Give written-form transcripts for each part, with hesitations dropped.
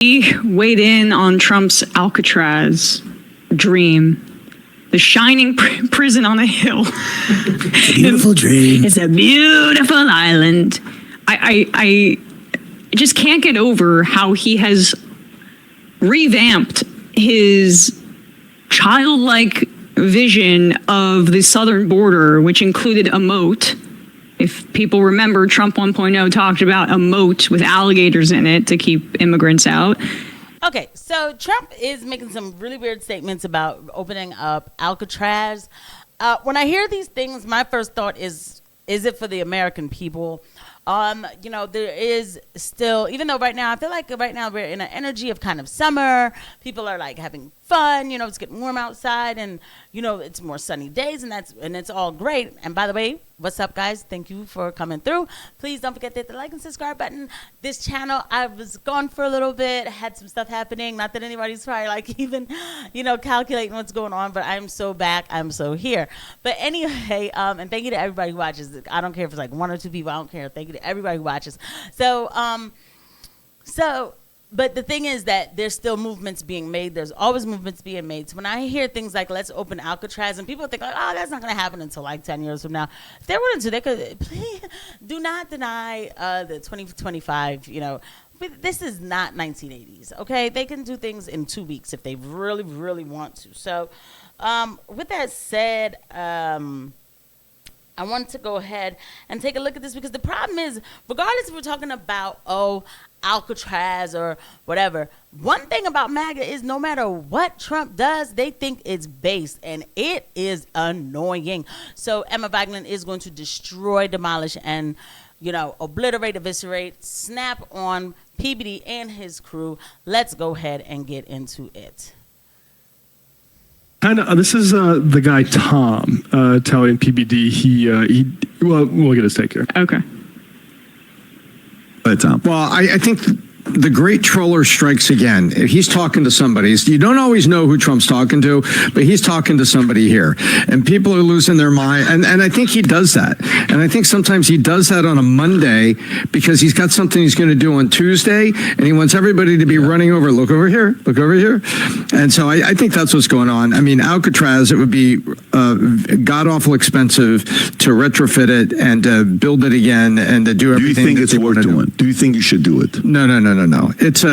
He weighed in on Trump's Alcatraz dream. The shining prison on a hill. It's a beautiful dream. It's a beautiful island. I just can't get over how he has revamped his childlike vision of the southern border, which included a moat. If people remember, Trump 1.0 talked about a moat with alligators in it to keep immigrants out. Okay, so Trump is making some really weird statements about opening up Alcatraz. When I hear these things, my first thought is it for the American people? There is still, even though right now, I feel like right now we're in an energy of kind of summer. People are like having fun, it's getting warm outside and, it's more sunny days and it's all great. And by the way, what's up, guys? Thank you for coming through. Please don't forget to hit the like and subscribe button. This channel, I was gone for a little bit, had some stuff happening. Not that anybody's probably like even, calculating what's going on, but I'm so back. I'm so here. But anyway, and thank you to everybody who watches. I don't care if it's like one or two people. I don't care. Thank you to everybody who watches. But the thing is that there's still movements being made. There's always movements being made. So when I hear things like, let's open Alcatraz, and people think like, oh, that's not going to happen until like 10 years from now. If they wanted to, they could. Please do not deny the 2025, this is not 1980s, okay? They can do things in 2 weeks if they really, really want to. So with that said, I want to go ahead and take a look at this because the problem is, regardless if we're talking about, Alcatraz or whatever, one thing about MAGA is no matter what Trump does, they think it's based, and it is annoying. So Emma Vigeland is going to destroy, demolish, and obliterate, eviscerate, snap on PBD and his crew. Let's go ahead and get into it. This is the guy Tom telling PBD we'll get his take here. Okay. Tom. Well, I think the great troller strikes again. He's talking to somebody. You don't always know who Trump's talking to, but he's talking to somebody here. And people are losing their mind. And I think he does that. And I think sometimes he does that on a Monday because he's got something he's going to do on Tuesday. And he wants everybody to be running over. Look over here. Look over here. And so I think that's what's going on. I mean, Alcatraz, it would be god-awful expensive to retrofit it and to build it again and to do everything. Do you think it's worth doing? Do you think you should do it? No. It's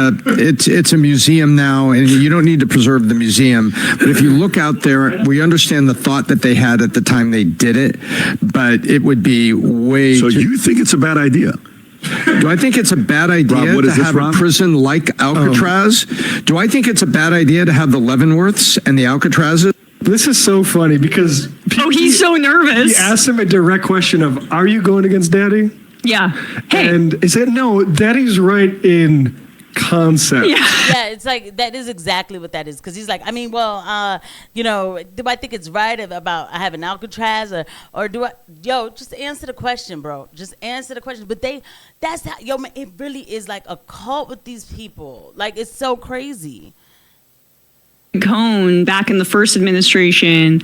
a museum now, and you don't need to preserve the museum. But if you look out there, we understand the thought that they had at the time they did it, but it would be way. So you think it's a bad idea? Do I think it's a bad idea Rob, to have a prison like Alcatraz? Do I think it's a bad idea to have the Leavenworths and the Alcatrazes? This is so funny because he's so nervous. He asked him a direct question of, are you going against Daddy? Yeah. Hey. And he said, no, Daddy's right in concept. Yeah, it's like, that is exactly what that is. Because he's like, do I think it's right about having Alcatraz or do I, just answer the question, bro. Just answer the question. But that's how, it really is like a cult with these people. Like, it's so crazy. Cohn back in the first administration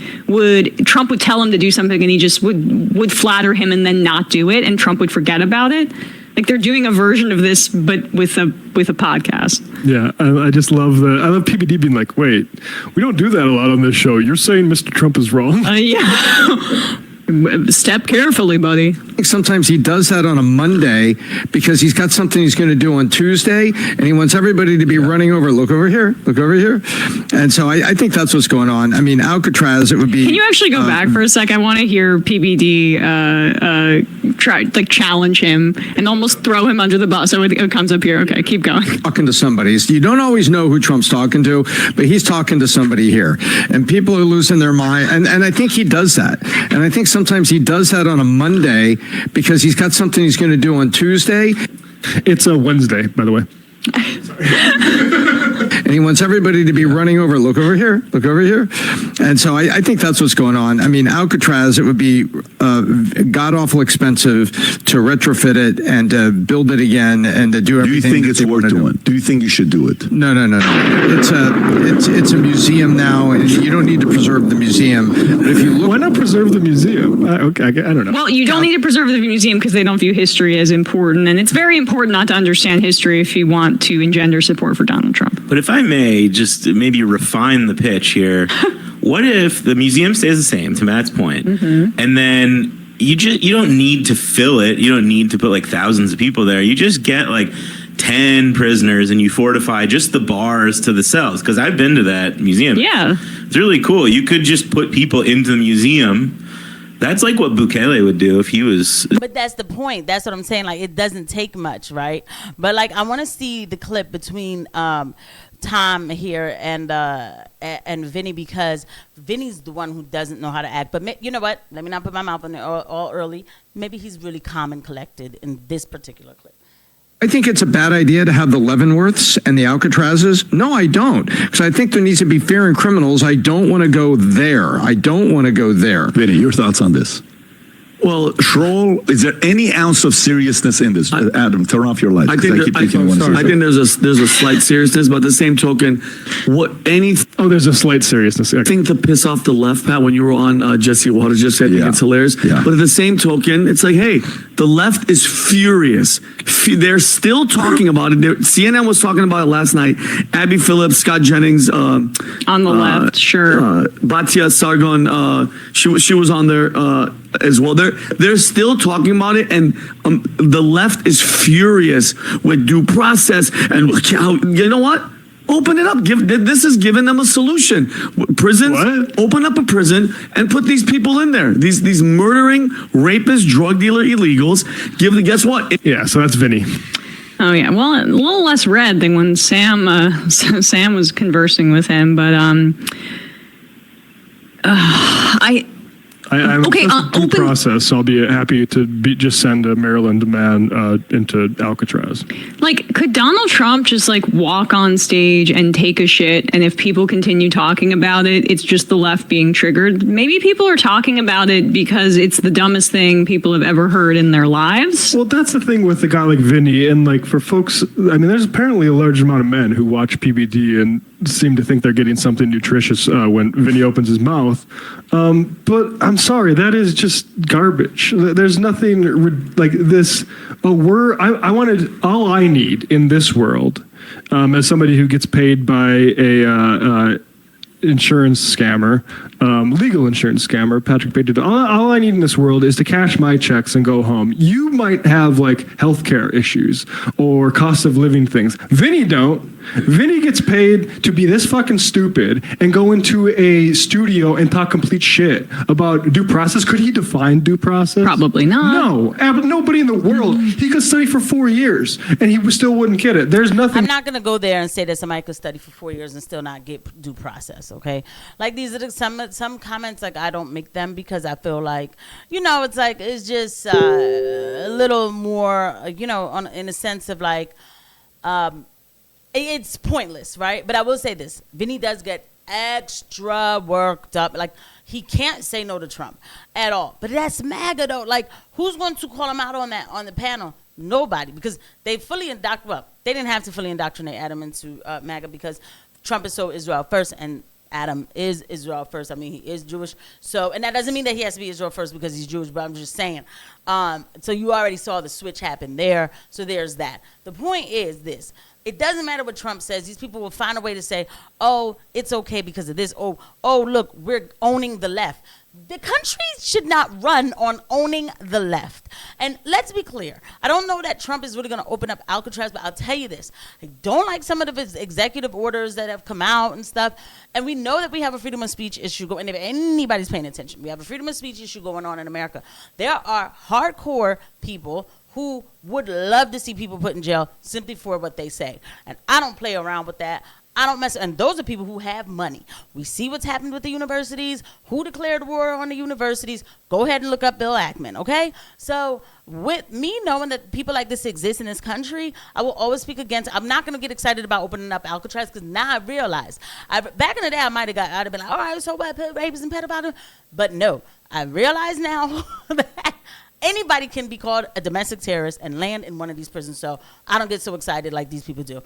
Trump would tell him to do something and he just would flatter him and then not do it, and Trump would forget about it. Like, they're doing a version of this but with a podcast. Yeah, I just love I love PBD being like, wait, we don't do that a lot on this show. You're saying Mr. Trump is wrong? Yeah. Step carefully, buddy. I think sometimes he does that on a Monday because he's got something he's going to do on Tuesday, and he wants everybody to be running over. Look over here. Look over here. And so I think that's what's going on. I mean, Alcatraz, it would be. Can you actually go back for a sec? I want to hear PBD challenge him and almost throw him under the bus. So it comes up here. Okay, keep going. Talking to somebody. You don't always know who Trump's talking to, but he's talking to somebody here. And people are losing their mind. And I think he does that. And I think sometimes he does that on a Monday because he's got something he's going to do on Tuesday. It's a Wednesday, by the way. And he wants everybody to be running over. Look over here. Look over here. And so I think that's what's going on. I mean, Alcatraz, it would be god awful expensive to retrofit it and to build it again and to do Do you everything. think that it's they worth wanna do. doing? Do you think you should do it? No. It's a museum now, and you don't need to preserve the museum. But if you look, Why not preserve the museum? Okay, I don't know. Well, you don't need to preserve the museum because they don't view history as important. And it's very important not to understand history if you want to engender support for Donald Trump. But if I may just maybe refine the pitch here, what if the museum stays the same, to Matt's point, and then you don't need to fill it. You don't need to put like thousands of people there. You just get like 10 prisoners and you fortify just the bars to the cells. Because I've been to that museum. Yeah. It's really cool. You could just put people into the museum. That's like what Bukele would do if he was. But that's the point. That's what I'm saying. Like, it doesn't take much, right? But like, I want to see the clip between Tom here and Vinny, because Vinny's the one who doesn't know how to act. But you know what? Let me not put my mouth on it all early. Maybe he's really calm and collected in this particular clip. I think it's a bad idea to have the Leavenworths and the Alcatrazes. No, I don't, because I think there needs to be fear in criminals. I don't want to go there. Vinny, your thoughts on this? Well, Schroll, is there any ounce of seriousness in this? Adam, turn off your light. I think there's a slight seriousness, but at the same token, there's a slight seriousness. I think to piss off the left, Pat, when you were on Jesse Waters just said, it's hilarious. Yeah. But at the same token, it's like, hey, the left is furious. They're still talking about it. CNN was talking about it last night. Abby Phillips, Scott Jennings, On the left, sure. Batia Sargon, she was on there as well. They're still talking about it, and the left is furious with due process. And you know what? Open it up. This is giving them a solution. Prisons. What? Open up a prison and put these people in there. These murdering, rapist, drug dealer, illegals. Guess what? Yeah, so that's Vinny. Oh yeah, well, a little less red than when Sam was conversing with him, but I'm Okay, due process. I'll be happy to just send a Maryland man into Alcatraz. like, could Donald Trump just like walk on stage and take a shit, and if people continue talking about it, it's just the left being triggered? Maybe people are talking about it because it's the dumbest thing people have ever heard in their lives. Well, that's the thing with a guy like Vinny, and like for folks, I mean, there's apparently a large amount of men who watch PBD and seem to think they're getting something nutritious when Vinny opens his mouth. But I'm sorry, that is just garbage. There's nothing like this. I wanted, all I need in this world, as somebody who gets paid by a insurance scammer, legal insurance scammer, Patrick Bateman. All I need in this world is to cash my checks and go home. You might have like healthcare issues or cost of living things. Vinny don't. Vinny gets paid to be this fucking stupid and go into a studio and talk complete shit about due process. Could he define due process? Probably not. No, nobody in the world. He could study for 4 years and he still wouldn't get it. There's nothing. I'm not going to go there and say that somebody could study for 4 years and still not get due process, okay? Like, these are some comments, like, I don't make them because I feel like, it's like, it's just a little more, in a sense of like, it's pointless, right? But I will say this. Vinny does get extra worked up. Like, he can't say no to Trump at all. But that's MAGA, though. Like, who's going to call him out on the panel? Nobody. Because they they didn't have to fully indoctrinate Adam into MAGA because Trump is so Israel first, and Adam is Israel first. I mean, he is Jewish. So, and that doesn't mean that he has to be Israel first because he's Jewish, but I'm just saying. So you already saw the switch happen there. So there's that. The point is this. It doesn't matter what Trump says. These people will find a way to say, oh, it's okay because of this. Oh, look, we're owning the left. The country should not run on owning the left. And let's be clear. I don't know that Trump is really going to open up Alcatraz, but I'll tell you this. I don't like some of his executive orders that have come out and stuff. And we know that we have a freedom of speech issue going. And if anybody's paying attention, we have a freedom of speech issue going on in America. There are hardcore people who would love to see people put in jail simply for what they say. And I don't play around with that. I don't mess. And those are people who have money. We see what's happened with the universities. Who declared war on the universities? Go ahead and look up Bill Ackman, okay? So with me knowing that people like this exist in this country, I will always speak against. I'm not going to get excited about opening up Alcatraz because now I realize. Back in the day, I'd have been like, all right, so what, rapists and pedophiles? But no, I realize now that anybody can be called a domestic terrorist and land in one of these prisons. So I don't get so excited like these people do.